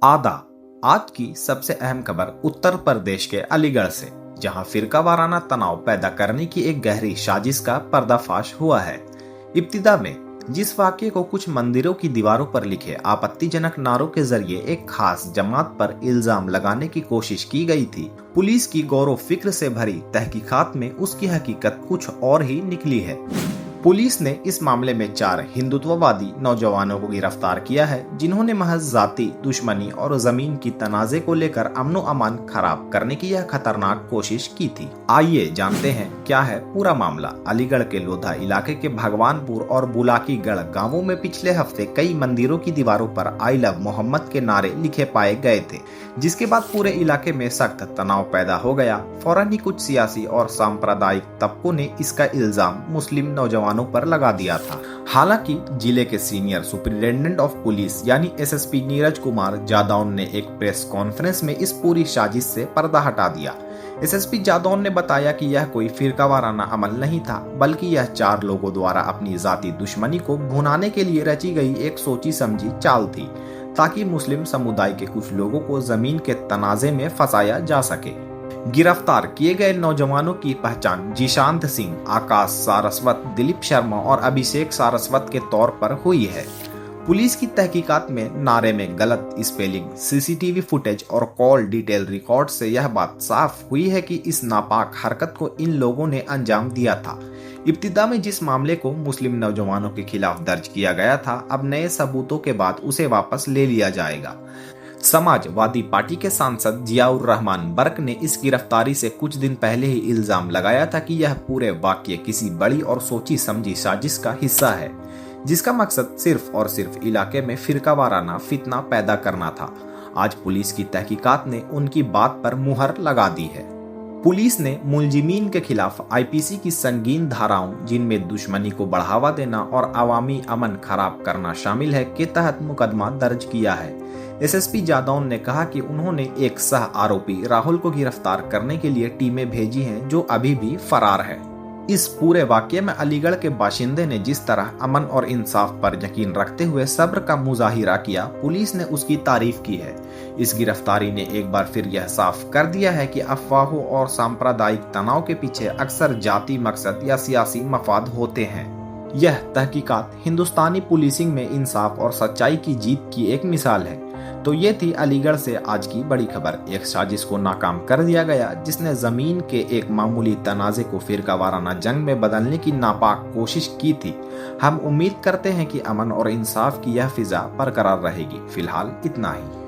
आदा। आज की सबसे अहम खबर उत्तर प्रदेश के अलीगढ़ से, जहां फिरका वाराना तनाव पैदा करने की एक गहरी साजिश का पर्दाफाश हुआ है। इब्तिदा में जिस वाक्य को कुछ मंदिरों की दीवारों पर लिखे आपत्तिजनक नारों के जरिए एक खास जमात पर इल्जाम लगाने की कोशिश की गई थी, पुलिस की गौर फिक्र से भरी तहकीकात में उसकी हकीकत कुछ और ही निकली है। पुलिस ने इस मामले में 4 हिंदुत्ववादी नौजवानों को गिरफ्तार किया है, जिन्होंने महज जाति दुश्मनी और जमीन की तनाजे को लेकर अमनो अमान खराब करने की यह खतरनाक कोशिश की थी। आइए जानते हैं क्या है पूरा मामला। अलीगढ़ के लोधा इलाके के भगवानपुर और बुलाकीगढ़ गांवों में पिछले हफ्ते कई मंदिरों की दीवारों पर आई लव मोहम्मद के नारे लिखे पाए गए थे, जिसके बाद पूरे इलाके में सख्त तनाव पैदा हो गया। फौरन ही कुछ सियासी और सांप्रदायिक तबकों ने इसका इल्जाम मुस्लिम नौजवानों पर लगा दिया था। हालांकि जिले के सीनियर सुपरिटेंडेंट ऑफ पुलिस यानी एसएसपी नीरज कुमार जादौन ने एक प्रेस कॉन्फ्रेंस में इस पूरी साजिश से पर्दा हटा दिया। एसएसपी जादौन ने बताया कि यह कोई फिरकावाराना अमल नहीं था, बल्कि यह 4 लोगों द्वारा अपनी जाति दुश्मनी को भुनाने के लिए रची गई एक सोची समझी चाल थी, ताकि मुस्लिम समुदाय के कुछ लोगों को जमीन के तनाजे में फंसाया जा सके। गिरफ्तार किए गए नौजवानों की पहचान जीशांत सिंह, आकाश सारस्वत, दिलीप शर्मा और अभिषेक सारस्वत के तौर पर हुई है। पुलिस की तहकीकात में नारे में गलत स्पेलिंग, सीसीटीवी फुटेज और कॉल डिटेल रिकॉर्ड से यह बात साफ हुई है कि इस नापाक हरकत को इन लोगों ने अंजाम दिया था। इब्तिदा में जिस मामले को मुस्लिम नौजवानों के खिलाफ दर्ज किया गया था, अब नए सबूतों के बाद उसे वापस ले लिया जाएगा। समाजवादी पार्टी के सांसद जियाउर रहमान बर्क ने इस गिरफ्तारी से कुछ दिन पहले ही इल्जाम लगाया था कि यह पूरे वाकये किसी बड़ी और सोची समझी साजिश का हिस्सा है, जिसका मकसद सिर्फ और सिर्फ इलाके में फिरकावाराना फितना पैदा करना था। आज पुलिस की तहकीकात ने उनकी बात पर मुहर लगा दी है। पुलिस ने मुलजिमीन के खिलाफ आईपीसी की संगीन धाराओं, जिनमें दुश्मनी को बढ़ावा देना और अवामी अमन खराब करना शामिल है, के तहत मुकदमा दर्ज किया है। एसएसपी जादौन ने कहा कि उन्होंने एक सह आरोपी राहुल को गिरफ्तार करने के लिए टीमें भेजी हैं, जो अभी भी फरार है। इस पूरे वाकये में अलीगढ़ के बाशिंदे ने जिस तरह अमन और इंसाफ पर यकीन रखते हुए सब्र का मुजाहिरा किया, पुलिस ने उसकी तारीफ की है। इस गिरफ्तारी ने एक बार फिर यह साफ कर दिया है कि अफवाहों और सांप्रदायिक तनाव के पीछे अक्सर जाति मकसद या सियासी मफाद होते हैं। यह तहकीकात हिंदुस्तानी पुलिसिंग में इंसाफ और सच्चाई की जीत की एक मिसाल है। तो ये थी अलीगढ़ से आज की बड़ी खबर। एक साजिश को नाकाम कर दिया गया, जिसने जमीन के एक मामूली तनाजे को फिरकावाराना जंग में बदलने की नापाक कोशिश की थी। हम उम्मीद करते हैं कि अमन और इंसाफ की यह फिजा बरकरार रहेगी। फिलहाल इतना ही।